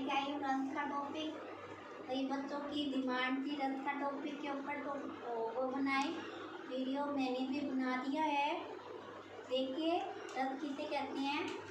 लेके आई हूँ रथ का टॉपिक। कई बच्चों की डिमांड थी रथ का टॉपिक के ऊपर, तो वो बनाई वीडियो मैंने भी बना दिया है। देखिए रथ किसे कहते हैं।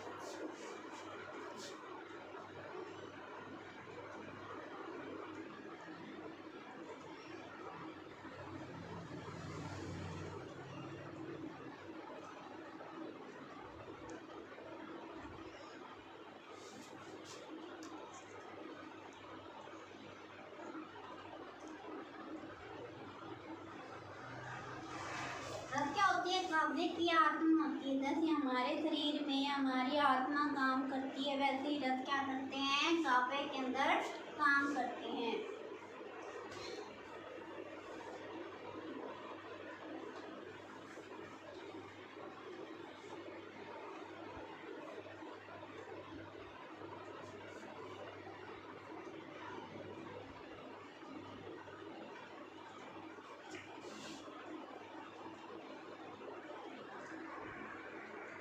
रथ क्या होती है? काव्य की आत्मा होती है। जैसे हमारे शरीर में हमारी आत्मा काम करती है, वैसे ही रथ क्या करते हैं? काव्य के अंदर काम करते हैं।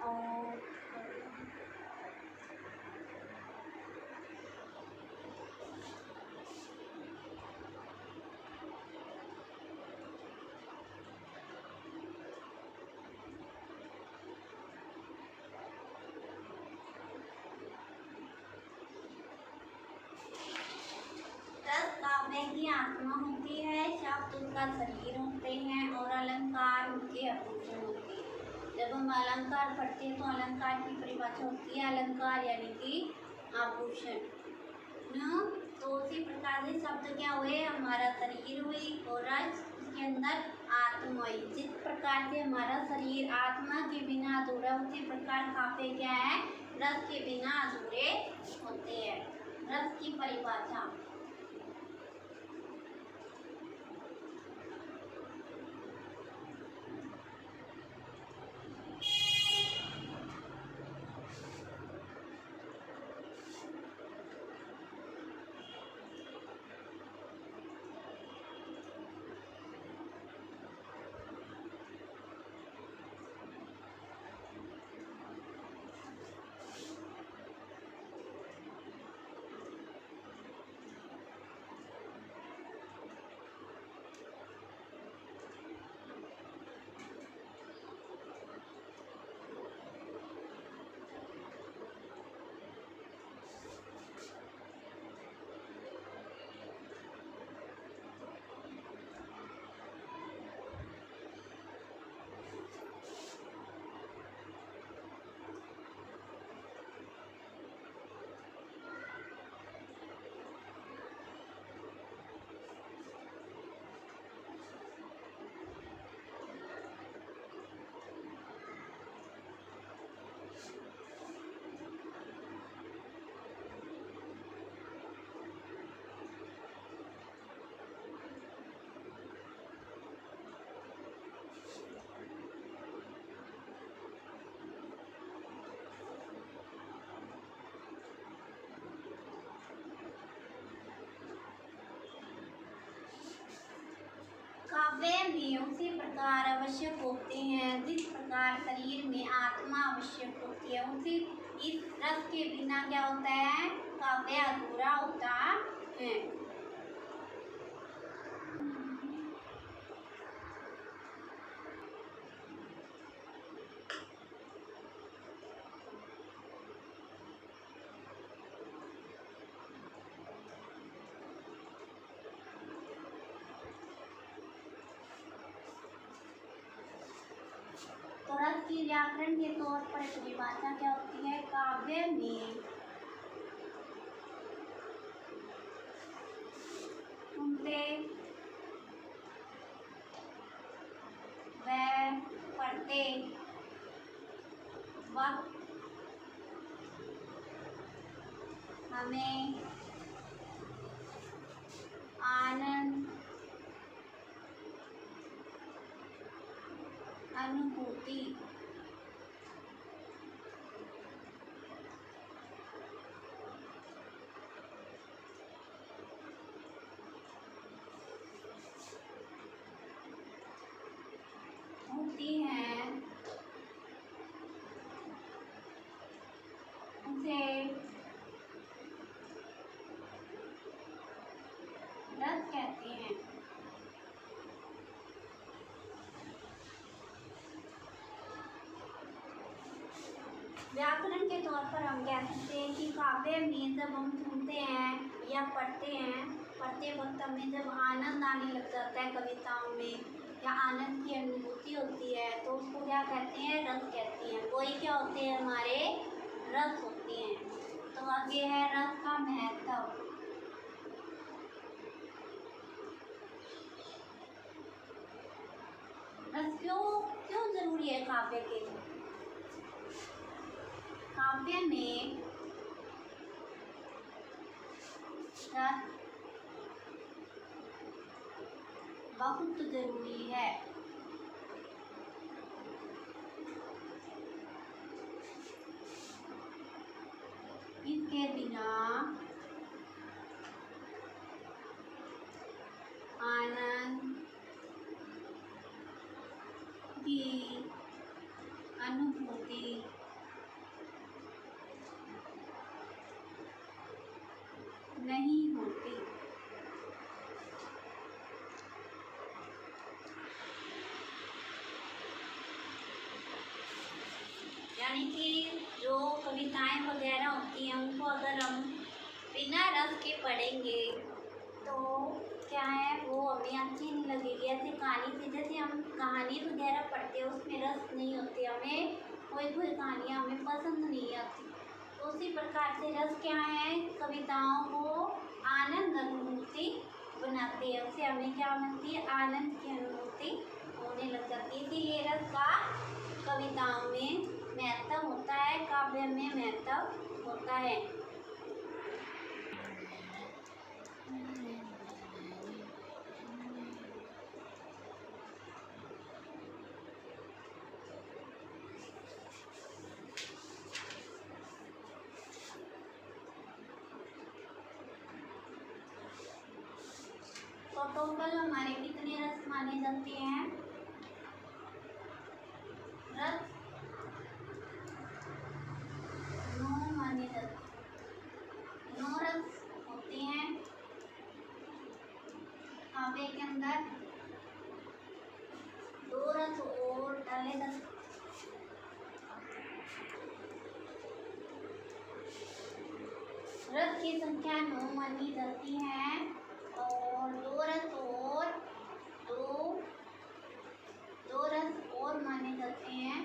और रथ काव्य की आत्मा होती है, शब्द उसका शरीर होते हैं और अलंकार उनके आभूषण होते हैं। जब हम अलंकार पढ़ते हैं तो अलंकार की परिभाषा होती है अलंकार यानी कि आभूषण न। तो उसी प्रकार से शब्द क्या हुए? हमारा शरीर हुई और रस उसके अंदर आत्मा हुई। जिस प्रकार से हमारा शरीर आत्मा के बिना अधूरा, उसी प्रकार काव्य क्या है? रस के बिना अधूरे होते हैं। रस की परिभाषा काव्य में उसी प्रकार आवश्यक होते हैं जिस प्रकार शरीर में आत्मा आवश्यक होती है। उसी इस रस के बिना क्या होता है? काव्य अधूरा होता है। तो रस की व्याकरण के तौर पर परिभाषा क्या होती है? काव्य में सुनते व पढ़ते वक्त हमें आनंद, अनुभूति होती है, उसे रस कहते हैं। व्याकरण के तौर पर हम कह सकते हैं कि काव्य में जब हम सुनते हैं या पढ़ते वक्त हमें जब आनंद आने लग जाता है कविताओं में या आनंद की अनुभूति होती है तो उसको क्या कहते हैं, रस कहते हैं। वही क्या होते हैं, हमारे रस होते हैं। तो आगे है रस का महत्व। रस क्यों जरूरी है काव्य के लिए? काव्य में रस बहुत जरूरी है। इसके बिना आनंद की अनुभूति नहीं होती। यानी कि जो कविताएं वगैरह होती हैं उनको अगर हम बिना रस के पढ़ेंगे तो क्या है, वो हमें अच्छी नहीं लगेगी। ऐसे कहानी से जैसे हम कहानी वगैरह पढ़ते हैं उसमें रस नहीं होते, हमें कोई कहानियाँ हमें पसंद नहीं आती। तो उसी प्रकार से रस क्या है, कविताओं को आनंद अनुभूति बनाते हैं। उससे हमें क्या मिलती है, आनंद की अनुभूति होने लग जाती है। इसीलिए रस का कविताओं में महत्व होता है, काव्य में महत्व होता है। तो टोटल हमारे कितने रस माने जाते हैं? रस 9 माने जाते हैं। 9 रस होते हैं काव्य के अंदर। 2 रस और डाले जाते। रस की संख्या 9 मानी जाती है और 2 रस और माने जाते हैं।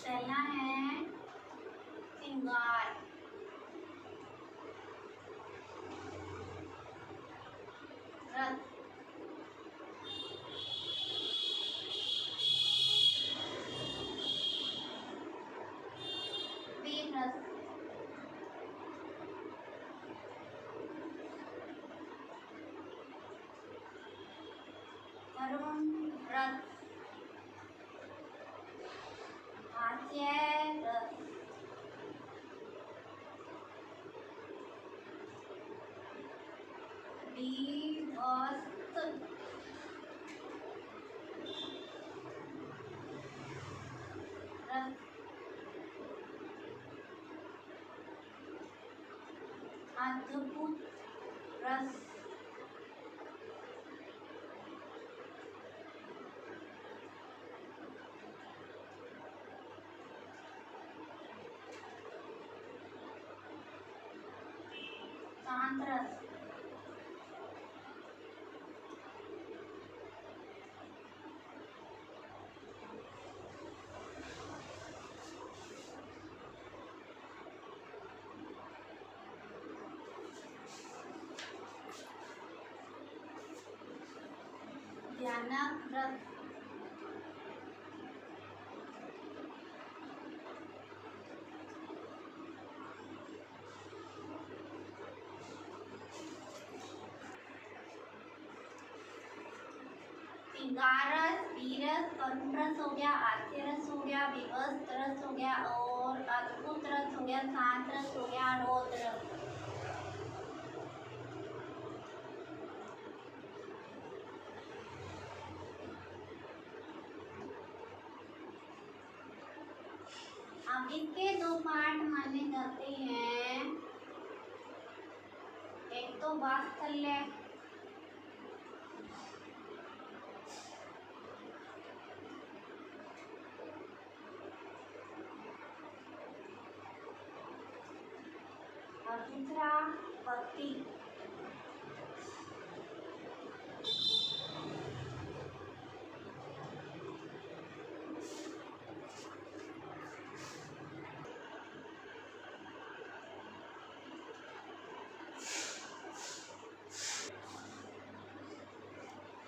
पहला है श्रृंगार। रस वीर रस। करुण रस। हास्य रस। विवस्त रस। अद्भुत रस। शांत रस। भयानक रस। श्रृंगार रस, वीरस, करुण रस हो गया, हास्य रस हो गया, विवस्त रस हो गया और अद्भुत रस हो गया, शांत रस हो गया, रौद्र रस। इसके दो पार्ट माने जाते हैं। एक तो वात्सल्य, और दूसरा भक्ति।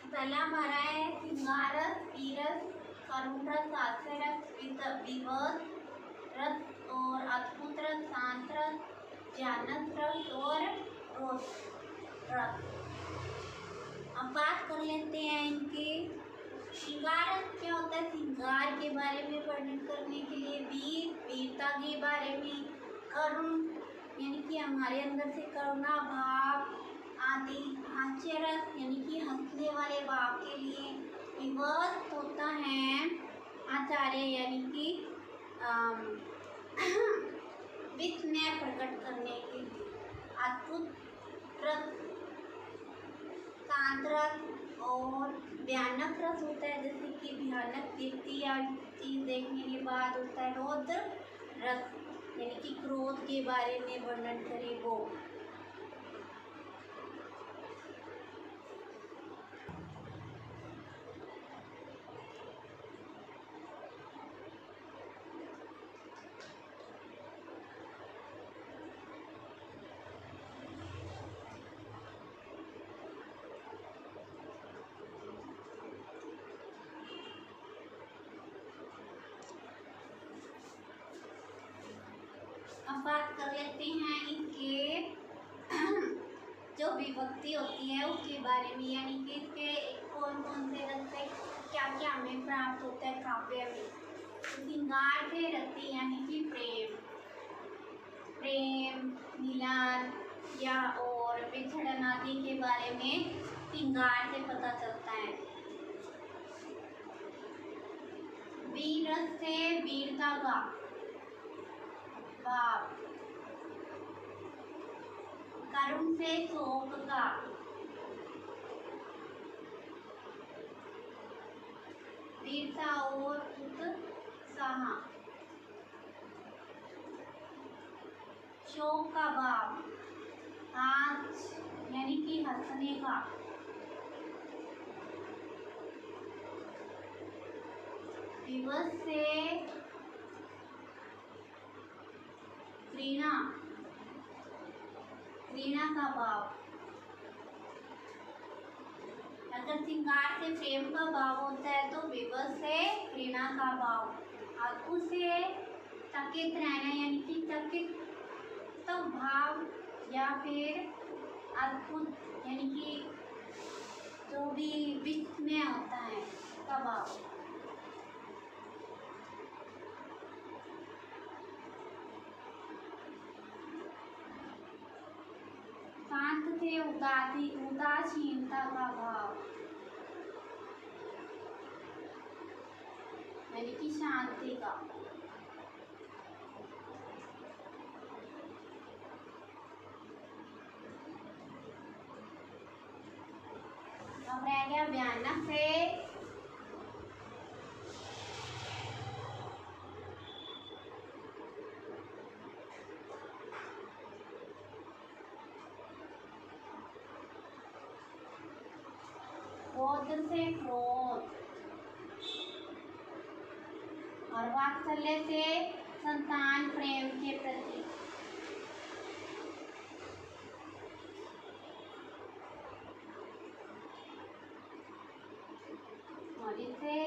पहला हमारा है श्रृंगार रस, पीरस, करुण रस, हास्य रस, विवश रस और अद्भुत रस, शांत रस, जानत रस और रोष रस। अब बात कर लेते हैं इनके। श्रृंगार रस क्या होता है? श्रृंगार के बारे में वर्णन करने के लिए, वीरता के बारे में, करुण यानी कि हमारे अंदर से करुणा भाव आदि, हास्य रस यानी कि हंसने वाले भाव के लिए, विवश होता है आचार्य यानी कि विस्मय प्रकट करने के लिए, अद्भुत रस, शांत रस और भयानक रस होता है, जैसे कि भयानक व्यक्ति या चीज देखने के बाद होता है रौद्र रस यानी कि क्रोध के बारे में वर्णन करे वो। अब बात कर लेते हैं इनके जो विभक्ति होती है उसके बारे में, यानी कि इसके कौन कौन से रस से क्या क्या हमें प्राप्त होता है काव्य में। तो श्रृंगार से रति यानी कि प्रेम, मिलन या और बिछड़न आदि के बारे में श्रृंगार से पता चलता है। वीर रस से वीरता का भाव, करुण से शोक का, वीरता और उत्साह, शोक का भाव, हास यानी कि हंसने का, विवश से घृणा का भाव। अगर श्रृंगार से प्रेम का भाव होता है तो विवश से घृणा का भाव, अद्भुत से चकित रहना यानी कि चकित तो भाव या फिर अद्भुत यानी कि जो भी विस्मय होता है का भाव। शांत से उदासीनता का भाव यानी कि शांति का। अब रह गया भयानक से क्रोध से क्रोध और वात्सल्य से संतान प्रेम के प्रति। और इसे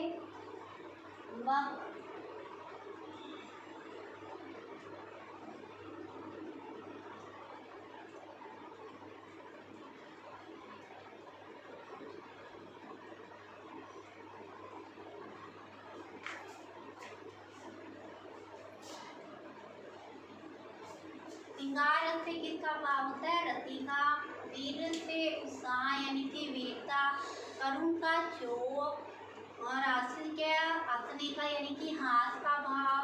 श्रृंगार रस से किसका भाव होता है? रति का। वीर से उत्साह यानी कि वीरता, करुण का क्षोभ और हास्य हंसने का यानी कि हास का भाव,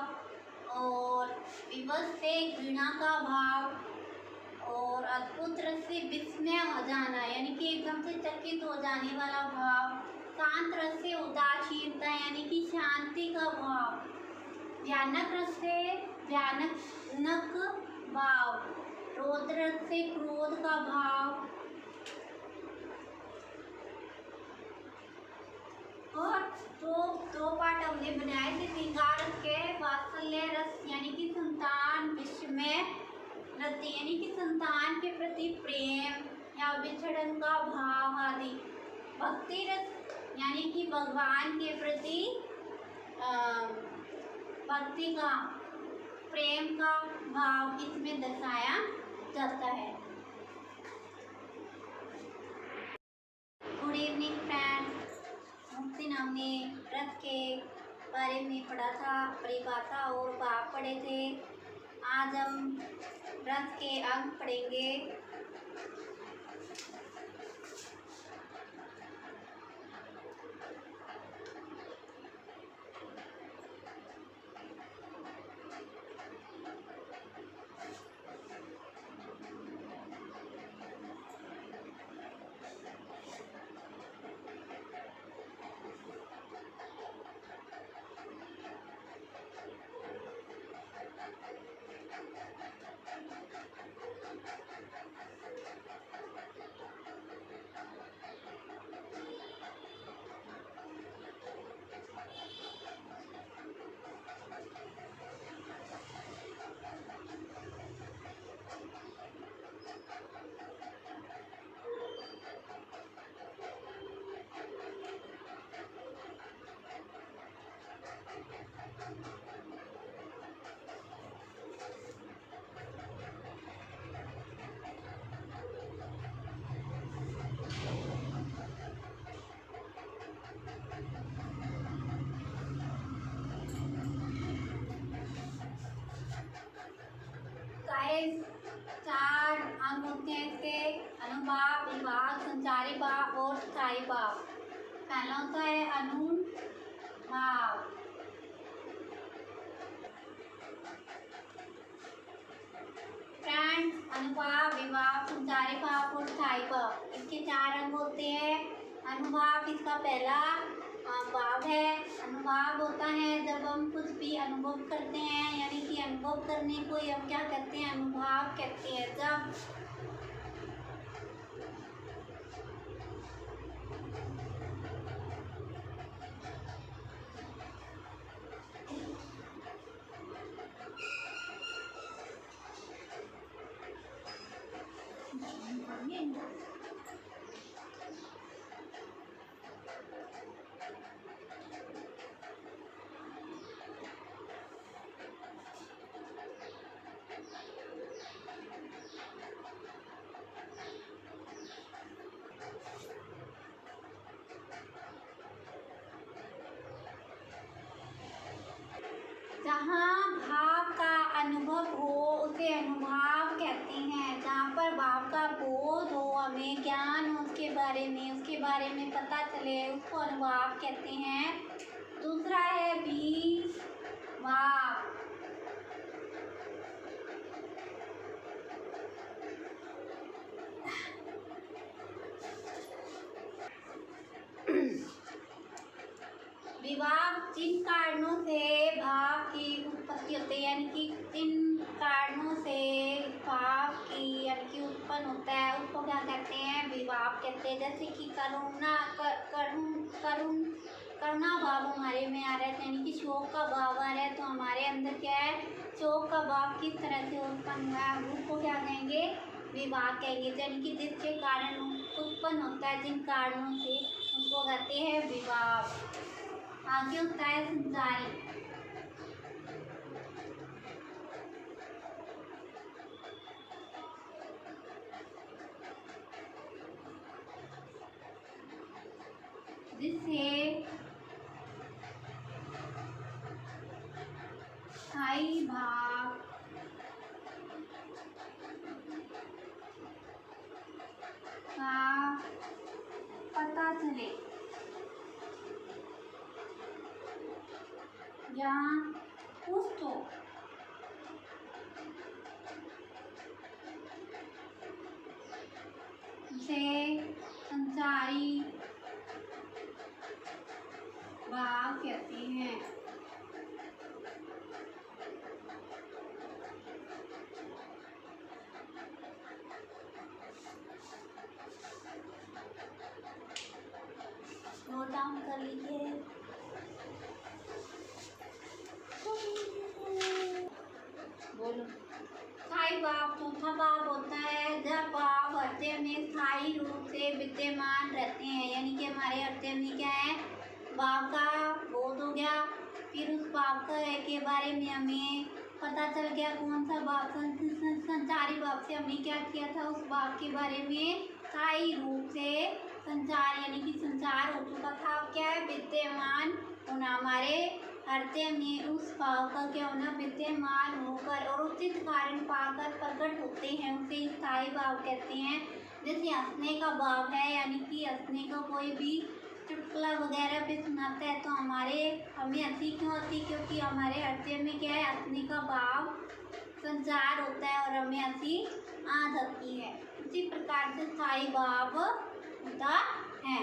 और विवश से घृणा का भाव और अद्भुत रस से विस्मय हो जाना यानी कि एकदम से चकित हो जाने वाला भाव। शांत रस से उदासीनता यानी कि शांति का भाव। भयानक रस से भयानक भाव। रौद्र रस से क्रोध का भाव। और दो पाठ हमने बनाए थे। श्रृंगार रस के वात्सल्य रस यानी कि संतान विस्मय रति यानी कि संतान के प्रति प्रेम या विछड़न का भाव आदि। भक्ति रस यानी कि भगवान के प्रति भक्ति का प्रेम का भाव इसमें दर्शाया जाता है। गुड इवनिंग फ्रेंड्स, मुक्ति हमने रस के बारे में पढ़ा था, परिभाषा और भाव पढ़े थे। आज हम रस के अंग पढ़ेंगे। चार अंग होते हैं इसके: अनुभाव, विभाग, संचारी भाव और स्थायी भाव। पहला होता है अनुभाव। फ्रेंड्स, अनुभाव, विभाग, संचारी भाव और स्थायी भाव, इसके चार अंग होते हैं। अनुभाव इसका पहला भाव है। अनुभाव होता है जब हम कुछ भी अनुभव करते हैं, यानी कि अनुभव करने को हम क्या कहते हैं, अनुभाव कहते हैं। जब जहाँ भाव का अनुभव हो उसे अनुभाव कहते हैं। जहाँ पर भाव का बोध हो, हमें ज्ञान हो उसके बारे में पता चले, उसको अनुभाव कहते हैं। दूसरा है विभाव। विभाव जिन कारणों से भाव की उत्पत्ति होती है, यानी कि जिन कारणों से भाव की यानी कि उत्पन्न होता है, उसको क्या कहते हैं, विभाव कहते हैं। जैसे कि करुणा भाव हमारे में आ रहा है, यानी कि शोक का भाव आ रहा है, तो हमारे अंदर क्या है, शोक का भाव किस तरह से उत्पन्न हुआ है, उसको क्या कहेंगे, विभाव कहेंगे। यानी कि जिसके कारण उत्पन्न होता है, जिन कारणों से, उनको कहते हैं विभाव। आगे होता है संचारी। जिससे स्थायी भाव का पता चले या पुष्ट हो। से संचारी भाव कहते हैं। नोट डाउन कर लीजिए। बोलो। स्थायी भाव चौथा भाव होता है जब भाव अर्थ में स्थायी रूप से विद्यमान रहते हैं, यानी कि हमारे अर्थ में क्या है, भाव का बोध हो गया, फिर उस भाव के बारे में हमें पता चल गया कौन सा भाव, संचारी भाव से हमने क्या किया था, उस भाव के बारे में स्थायी रूप से संचार यानी कि संचार हो चुका था। अब क्या है, विद्यमान होना, हमारे अर्थ में उस भाव का क्या होना, विद्यमान होकर और उचित कारण पाकर प्रकट होते हैं, उसे स्थायी भाव कहते हैं। जैसे हंसने का भाव है, यानी कि हंसने का कोई भी चुटकुला वगैरह भी सुनाता है तो हमें हंसी क्यों आती, क्योंकि हमारे अर्थ में क्या है, हंसने का भाव संचार होता है और हमें हंसी आ जाती है। इसी प्रकार से स्थायी भाव होता है।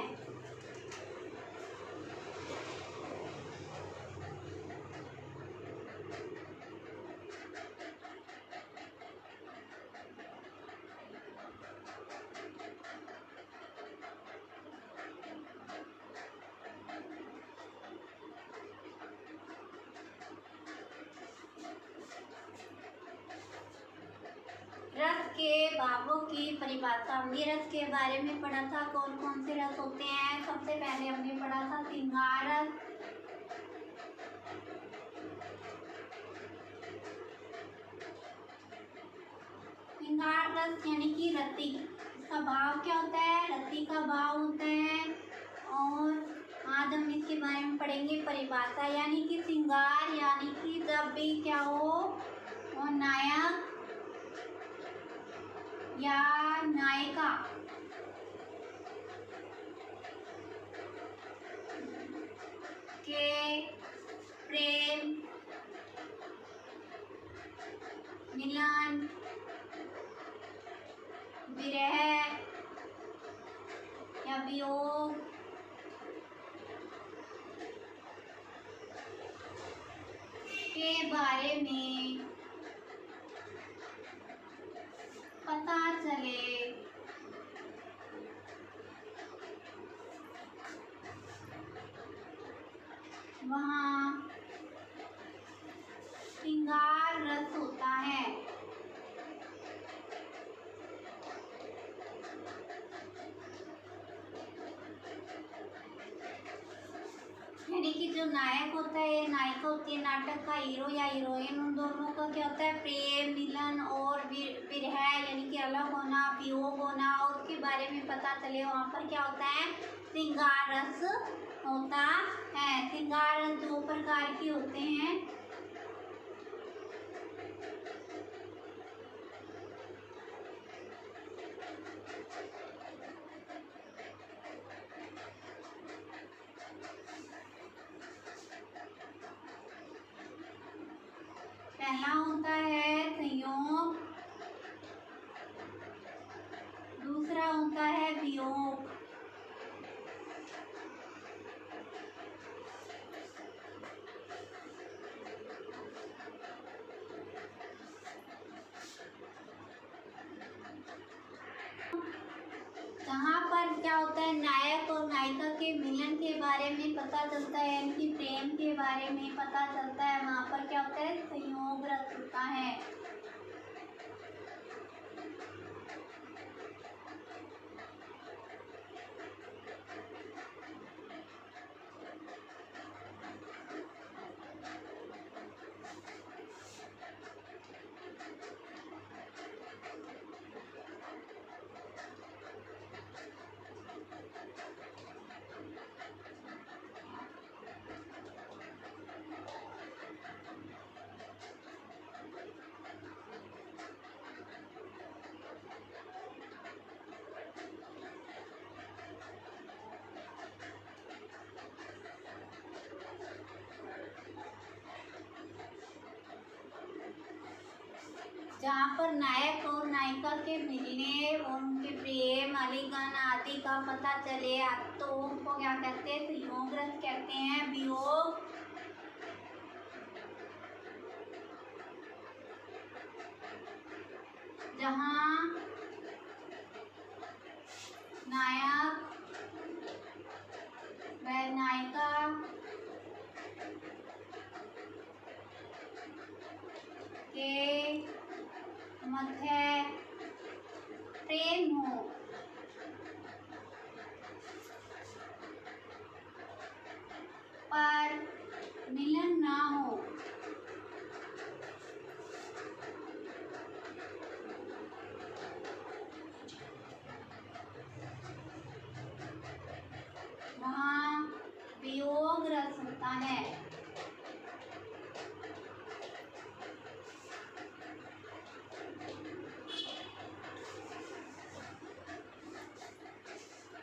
रस के भावों की परिभाषा, हमने रस के बारे में पढ़ा था, कौन कौन से रस होते हैं। सबसे पहले हमने पढ़ा था श्रृंगार रस, श्रृंगार रस यानी कि रति, इसका भाव क्या होता है, रति का भाव होता है। और आज हम इसके बारे में पढ़ेंगे परिभाषा, यानी कि श्रृंगार यानी कि जब भी क्या हो, और नायक या नायिका के प्रेम, मिलन, विरह या वियोग के बारे में पता चले, वहाँ श्रृंगार रस होता है। यानी कि जो नायक होता है, नायिका होती है, नाटक का हीरो या हीरोइन, उन दोनों का क्या होता है, प्रेम, मिलन और विरह यानी कि अलग होना, वियोग होना, और उसके बारे में पता चले, वहाँ पर क्या होता है, श्रृंगार रस होता है। श्रृंगार रस दो प्रकार के होते हैं। पहला होता है संयोग, दूसरा होता है वियोग। जहाँ पर क्या होता है, नायक और नायिका के मिलन के बारे में पता चलता है, यानी कि प्रेम के बारे में पता चलता है, वहाँ पर क्या होता है, संयोग रस होता है। जहाँ पर नायक और नायिका के मिलने और उनके प्रेम आलिंगन आदि का पता चले तो उनको क्या कहते हैं, संयोग रस कहते हैं। वियोग जहाँ नायक व नायिका के मध्य प्रेम हो, पर मिलन ना हो, वहाँ वियोग रस होता है।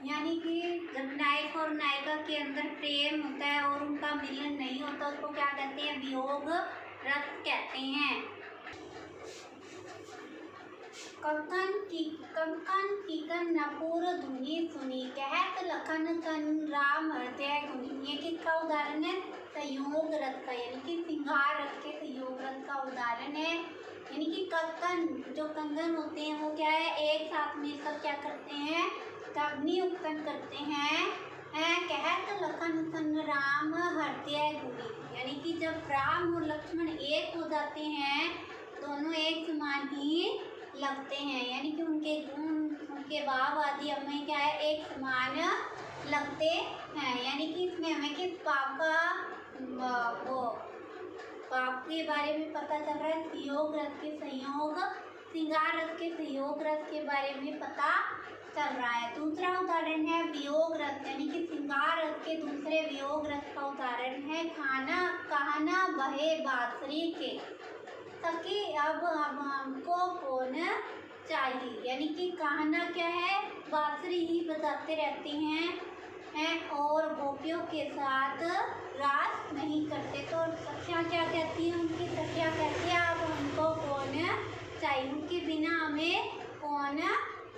यानी कि जब नायक और नायिका के अंदर प्रेम होता है और उनका मिलन नहीं होता, उसको क्या कहते हैं, वियोग रस कहते हैं। कंकन कीकन नपुर धुनि सुनी, कहत लखन कन राम हृदय गुनी। ये किसका उदाहरण है, संयोग रस का, यानी कि श्रृंगार रस के संयोग रस का उदाहरण है। यानी कि कंकन, जो कंगन होते हैं वो क्या है, एक साथ मिलकर क्या करते हैं, अग्नि उत्पन्न करते हैं। कहत लखन सन राम हृदय गुनी, यानी कि जब राम और लक्ष्मण एक हो जाते हैं, दोनों एक समान ही लगते हैं। यानी कि उनके गुण, उनके भाव आदि हमें क्या है, एक समान लगते हैं। यानी कि इसमें हमें किस भाव का वो भाव के बारे में पता चल रहा है, संयोग रस के संयोग, श्रृंगार रस के संयोग रस के बारे में पता चल रहा है। दूसरा उदाहरण है वियोग रस, यानी कि श्रृंगार रस के दूसरे वियोग रस का उदाहरण है खाना कहना बहे बांसुरी के, सखी अब हमको कौन चाहिए। यानी कि कहना क्या है, बांसुरी ही बजाते रहते हैं और गोपियों के साथ रास नहीं करते। तो सखियाँ क्या कहती हैं, उनकी सखियाँ कहती हैं अब हमको कौन चाहिए, उनके बिना हमें कौन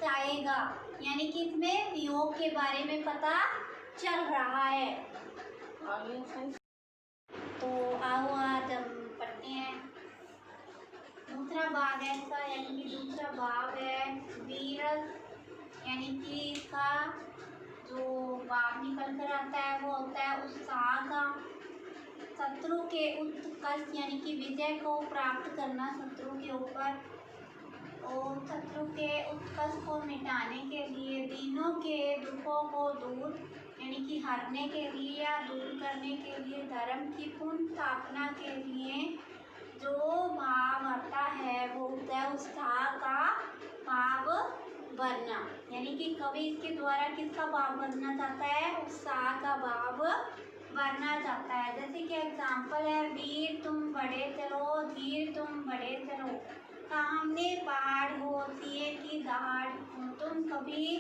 चाहेगा। यानी कि इसमें वियोग के बारे में पता चल रहा है। तो आओ आज हम पढ़ते हैं दूसरा भाग है इसका, यानी कि दूसरा भाग है वीरस, यानी कि इसका जो भाव निकल कर आता है वो होता है उत्साह का। शत्रु के उत्कर्ष, यानी कि विजय को प्राप्त करना शत्रु के ऊपर, और शत्रु के उत्कर्ष को मिटाने के लिए, दीनों के दुखों को दूर यानी कि हरने के लिए या दूर करने के लिए, धर्म की पूर्ण स्थापना के लिए जो भाव आता है वो होता है उत्साह का भाव भरना। यानी कि कवि इसके द्वारा किसका भाव भरना चाहता है, उत्साह का भाव भरना चाहता है। जैसे कि एग्जाम्पल है, वीर तुम बढ़े चलो, धीर तुम बढ़े चलो, सामने पहाड़ हो सिए की दहाड़, तुम कभी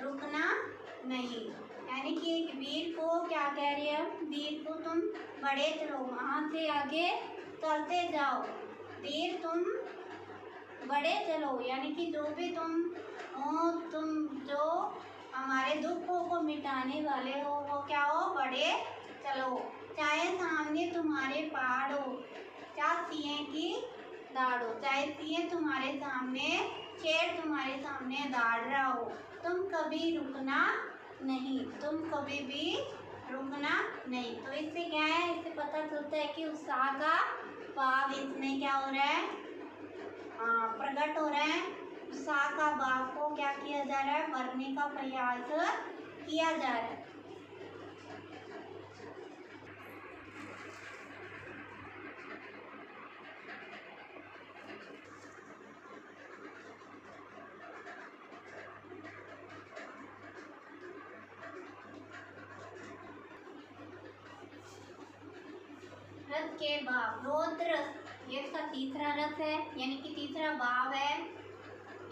रुकना नहीं। यानी कि एक वीर को क्या कह रही है, वीर को तुम बढ़े चलो, वहाँ से आगे चलते जाओ, वीर तुम बढ़े चलो। यानी कि जो भी तुम हो, तुम जो हमारे दुखों को मिटाने वाले हो वो क्या हो, बढ़े चलो, चाहे सामने तुम्हारे पहाड़ हो, चाहे सिए की दाढ़ हो, चाहे सिए तुम्हारे सामने, शेर तुम्हारे सामने दाड़ रहा हो, तुम कभी रुकना नहीं, तुम कभी भी रुकना नहीं। तो इससे क्या है, इससे पता चलता है कि उत्साह का भाव इसमें क्या हो रहा है, प्रकट हो रहा है। उत्साह का भाव को क्या किया जा रहा है, भरने का प्रयास किया जा रहा है। रस के भाव, रौद्र रस, ये इसका तीसरा रस है, यानी कि तीसरा भाव है।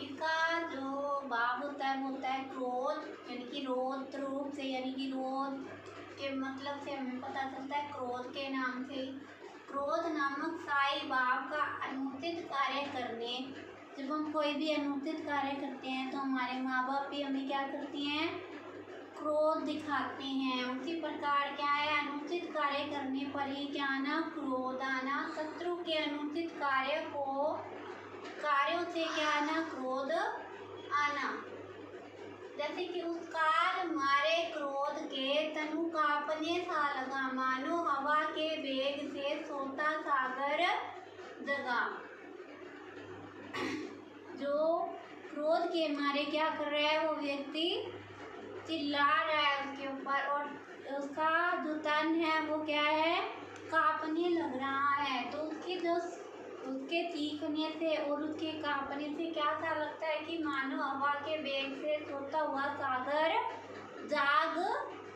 इसका जो भाव होता है वो होता है क्रोध, यानी कि रौद्र रूप से, यानी कि क्रोध के मतलब से हमें पता चलता है, क्रोध के नाम से क्रोध नामक साई भाव का अनुचित कार्य करने, जब हम कोई भी अनुचित कार्य करते हैं तो हमारे माँ बाप भी हमें क्या करते हैं, क्रोध दिखाते हैं। उसी प्रकार क्या है, अनुचित कार्य करने पर ही क्या आना, क्रोध आना। शत्रु के अनुचित कार्यों से क्या आना, क्रोध आना। जैसे कि उस काल मारे क्रोध के तनु कांपने सा लगा, मानो हवा के वेग से सोता सागर जगा। जो क्रोध के मारे क्या कर रहा है, वो व्यक्ति चिल्ला रहा है उसके ऊपर, और उसका जो तन है वो क्या है, कांपने लग रहा है। तो उसके चीखने से और उसके कांपने से क्या सा लगता है कि मानो हवा के वेग से सोता हुआ सागर जाग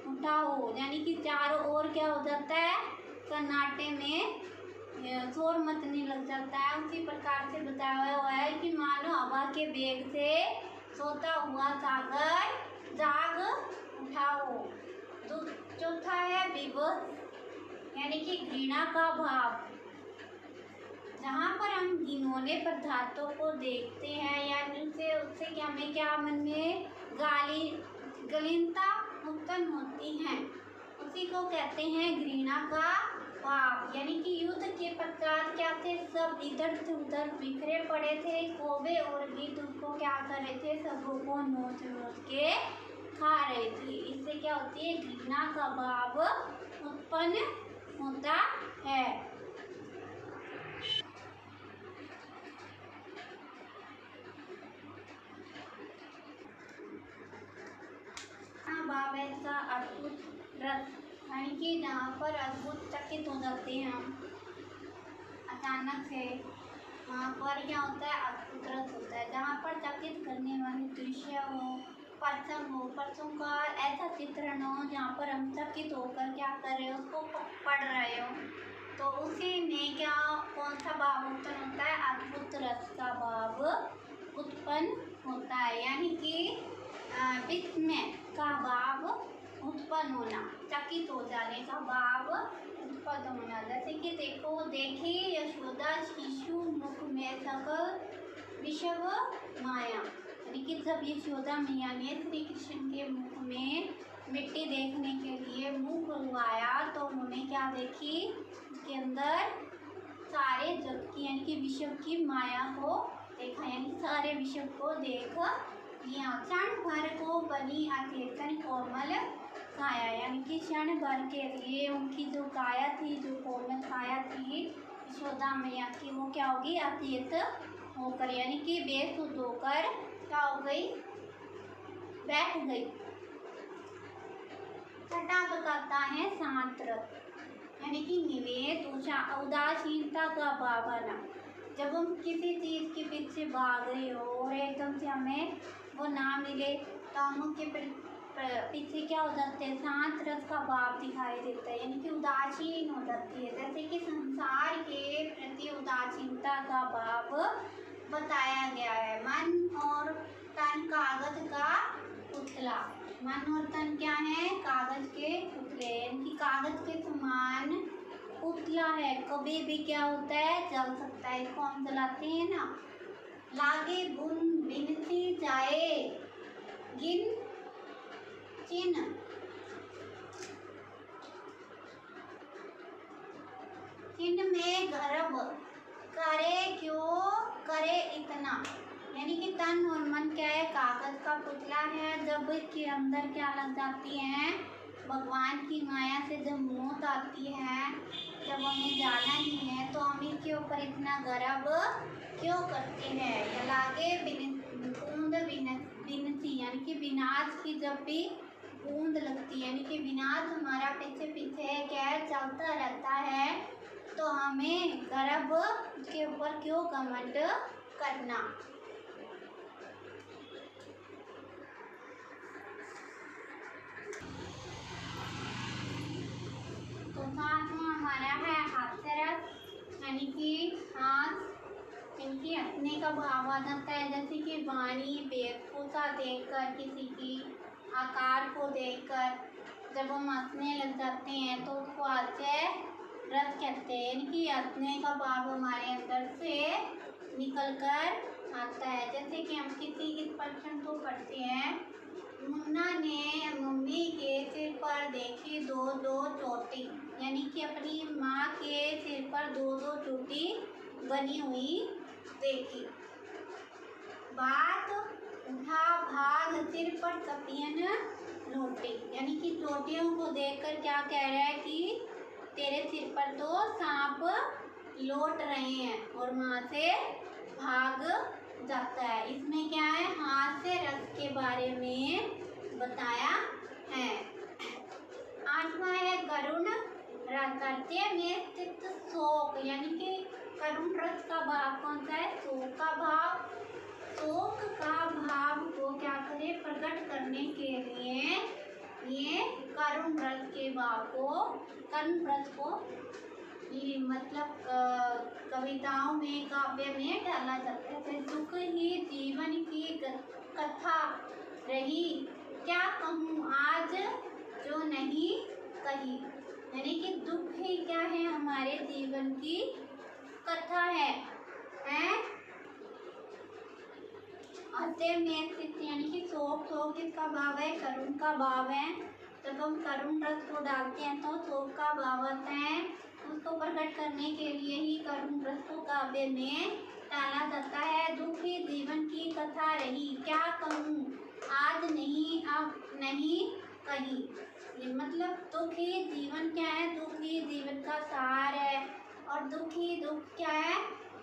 उठा हो, यानी कि चारों ओर क्या हो जाता है, सन्नाटे में शोर मचने लग जाता है। उसी प्रकार से बताया हुआ है कि मानो हवा के वेग से सोता हुआ सागर जाग उठा हो। तो चौथा है विवश, यानी कि घृणा का भाव। जहाँ पर हम घिनौने पदार्थों को देखते हैं या उससे क्या हमें क्या मन में गलीनता उत्पन्न होती है, उसी को कहते हैं घृणा का भाव। यानी कि युद्ध के पश्चात क्या थे, सब इधर से उधर बिखरे पड़े थे, कौवे और गिद्ध उसको क्या कर रहे थे, सबों को नोच नोच के खा रहे थे। इससे क्या होती है, घृणा का भाव उत्पन्न होता है। भाव ऐसा अद्भुत रस, यानी कि जहाँ पर अद्भुत चकित हो जाते हैं हम अचानक से, वहाँ पर क्या होता है, अद्भुत रस होता है। जहाँ पर चकित करने वाले दृश्य हो, प्रसंग का ऐसा चित्रण हो जहाँ पर हम चकित होकर क्या कर रहे हो, उसको पढ़ रहे हो, तो उसी में क्या, कौन सा भाव उत्पन्न होता है, अद्भुत रस का भाव उत्पन्न होता है। यानी कि विस्मय का भाव उत्पन्न होना, चकित हो जाने का भाव उत्पन्न होना। जैसे कि देखी यशोदा शिशु मुख में सकल विषव माया, यानी कि जब यशोदा मैया ने श्री कृष्ण के मुख में मिट्टी देखने के लिए मुख खुलवाया तो उन्होंने क्या देखी, उसके अंदर सारे जग की यानी कि विषव की माया को देखा, यानी सारे विषव को देख लिया। क्षण भर को बनी अचेतन कोमल काया, यानी कि क्षण भर के लिए उनकी जो काया थी, जो कोमल काया थी यशोदा मैया की, वो क्या होगी, अचेत होकर, यानी कि बेसुध होकर क्या हो गई, बैठ गई। छठा बताता है शांत रस, यानी कि निवेद उदासीनता का भाव आना। जब हम किसी चीज़ के पीछे भाग रहे हो और एकदम से हमें वो ना मिले तो हम उसके पीछे क्या हो जाते हैं, शांत रस का भाव दिखाई देता है, यानी कि उदासीन हो जाती है। जैसे कि संसार के प्रति उदासीनता का भाव बताया गया है। मन और तन कागज का पुतला, मन और तन क्या है, कागज के पुतले, यानी कि कागज के समान पुतला है, कभी भी क्या होता है, जल सकता है। इसको हम जलाते हैं ना, लागे बुन बिनती जाए गिन चिन्ह, चिन्ह में गर्भ करे क्यों करे इतना, यानी कि तन और मन क्या है, कागज का पुतला है। जब इसके अंदर क्या लग जाती है, भगवान की माया से जब मौत आती है, जब हमें जाना ही है, तो हम इसके ऊपर इतना गर्व क्यों करते हैं। या लागे बूंद विनती, यानी कि विनाश की जब भी बूंद लगती है, यानी कि विनाश हमारा पीछे पीछे क्या है, चलता रहता है, तो हमें गर्व के ऊपर क्यों घमंड करना। तो सातवां हमारा है हास्यरस, यानी कि हाथ, इनकी हंसने का भाव आ जाता है। जैसे कि वाणी वेशभूषा देखकर, किसी की आकार को देखकर जब हम हंसने लग जाते हैं तो उसको हास्य रस कहते हैं, यानी कि हंसने का भाव हमारे अंदर से निकल कर आता है। जैसे कि हम किसी इस प्रश्न को पढ़ते हैं, मुन्ना ने मम्मी के सिर पर देखी दो दो चोटी, यानी कि अपनी माँ के सिर पर दो दो चोटी बनी हुई देखी। बात उठा भाग सिर पर सपियन लोटे, यानी कि चोटियों को देखकर क्या कह रहा है कि तेरे सिर पर तो सांप लौट रहे हैं, और वहाँ से भाग जाता है। इसमें क्या है, हास्य रस के बारे में बताया है। 8वां है करुण रस, में स्थित शोक, यानी कि करुण रस का भाव कौन सा है, शोक का भाव। शोक का भाव को क्या करे, प्रकट करने के लिए ये करुण रस के भाव को, करुण रस को मतलब कविताओं में, काव्य में डाला जाता है। दुख ही जीवन की कथा रही, क्या कहूँ आज जो नहीं कही, यानी कि दुख ही क्या है, हमारे जीवन की कथा है। अतः में स्थित, यानी कि शोक, शोक किसका भाव है, करुण का भाव है। जब हम करुण रस को डालते हैं तो शोक का भाव आता है, उसको प्रकट करने के लिए ही करुण रस को काव्य में डाला जाता है। दुख ही जीवन की कथा रही, क्या कहूँ आज नहीं अब नहीं कही, मतलब दुख ही जीवन क्या है, दुख ही जीवन का सार है, और दुख ही दुख क्या है,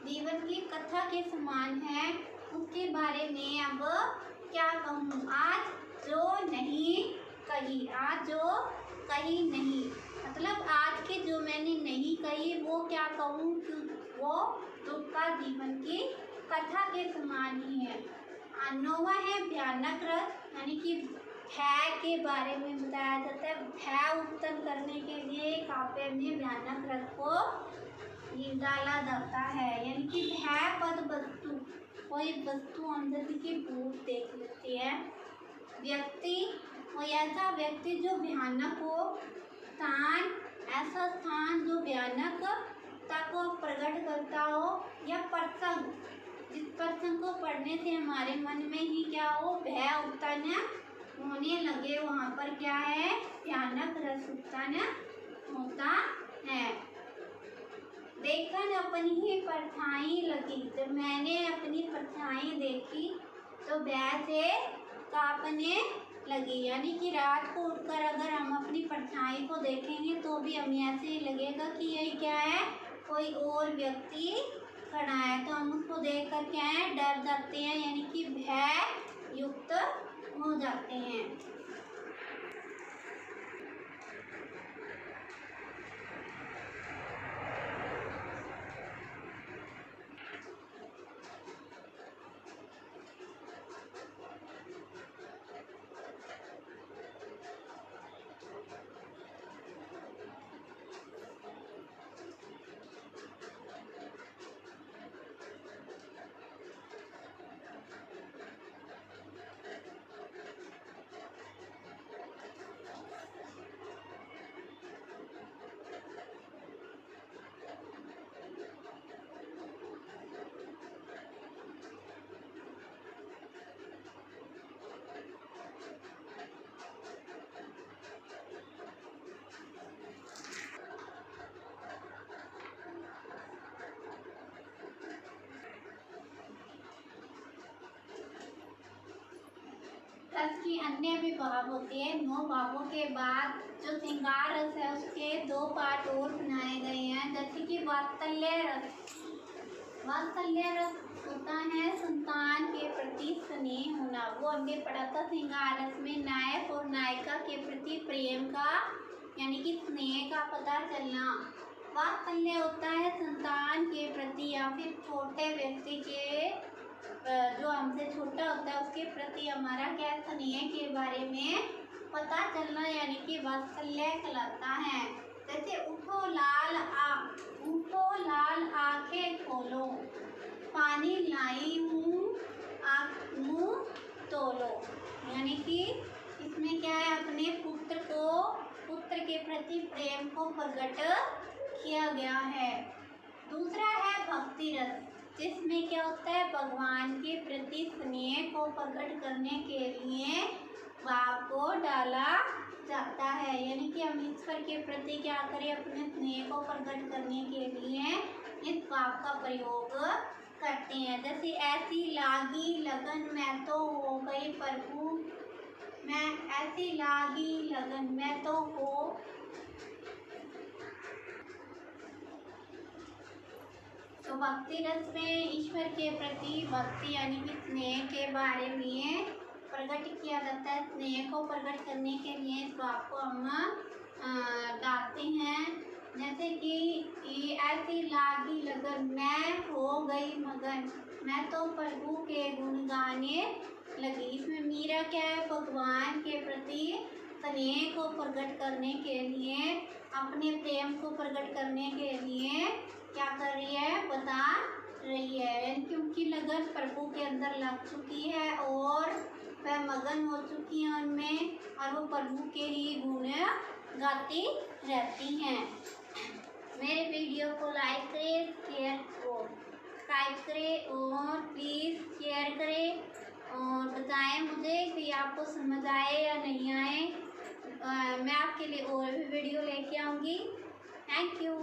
जीवन की कथा के समान है। उसके बारे में अब क्या कहूँ आज जो नहीं कही, आज जो कही नहीं, मतलब आज की जो मैंने नहीं कही वो क्या कहूँ, वो दुख का जीवन की कथा के समान ही है। 9वां है भयानक रस, यानी कि भय के बारे में बताया जाता है। भय उत्पन्न करने के लिए काव्य में भयानक रस को डाला जाता है, यानी कि भय पद वस्तु, कोई वस्तु अंदर की भूत देख लेती है। व्यक्ति, कोई ऐसा व्यक्ति जो भयानक हो। स्थान, ऐसा स्थान जो भयानकता को प्रकट करता हो। या प्रसंग, जिस प्रसंग को पढ़ने से हमारे मन में ही क्या हो, भय उत्पन्न होने लगे, वहाँ पर क्या है, भयानक रस उत्पन्न होता है। देखन अपनी ही परछाई लगी, जब मैंने अपनी परछाई देखी तो भय से कांपने लगी, यानी कि रात को उठकर अगर हम अपनी परछाई को देखेंगे तो भी हमें ऐसे ही लगेगा कि ये क्या है, कोई और व्यक्ति खड़ा है, तो हम उसको देखकर क्या है, डर जाते हैं, यानी कि भय युक्त हो जाते हैं। रस की अन्य भी भाव होते हैं। 9 भावों के बाद जो श्रृंगार रस है उसके 2 पार्ट और बनाए गए हैं, जैसे कि वात्सल्य रस। वात्सल्य रस होता है संतान के प्रति स्नेह होना, वो हमने पढ़ा था। श्रृंगार रस में नायक और नायिका के प्रति प्रेम का, यानी कि स्नेह का पता चलना। वात्सल्य होता है संतान के प्रति या फिर छोटे व्यक्ति के, जो हमसे छोटा होता है उसके प्रति हमारा क्या स्नेह के बारे में पता चलना, यानी कि वात्सल्य कहलाता है। जैसे उठो लाल आंखें खोलो, पानी लाई हूँ मुँह तोलो, यानी कि इसमें क्या है, अपने पुत्र को पुत्र के प्रति प्रेम को प्रकट किया गया है। दूसरा है भक्ति रस, जिसमें क्या होता है, भगवान के प्रति स्नेह को प्रकट करने के लिए भाव को डाला जाता है। यानी कि हम ईश्वर के प्रति क्या करें, अपने स्नेह को प्रकट करने के लिए इस भाव का प्रयोग करते हैं। जैसे ऐसी लागी लगन मैं तो हो गई प्रभु, मैं ऐसी लागी लगन मैं तो हो। तो भक्ति रस में ईश्वर के प्रति भक्ति यानी कि स्नेह के बारे में प्रकट किया जाता है। स्नेह को प्रकट करने के लिए इस भाव को हम डालते हैं। जैसे कि ऐसी लागी लगन मैं हो गई मगन, मैं तो प्रभु के गुण गाने लगी। इसमें मीरा क्या है, भगवान के प्रति स्नेह को प्रकट करने के लिए, अपने प्रेम को प्रकट करने के लिए क्या कर रही है, बता रही है। क्योंकि लगन प्रभु के अंदर लग चुकी है और वह मगन हो चुकी है उनमें, और वो प्रभु के ही गुण गाती रहती हैं। मेरे वीडियो को लाइक करें, शेयर और सब्सक्राइब करें और प्लीज़ शेयर करें और बताएं मुझे कि आपको समझ आए या नहीं आए। मैं आपके लिए और भी वीडियो लेके आऊँगी। Thank you.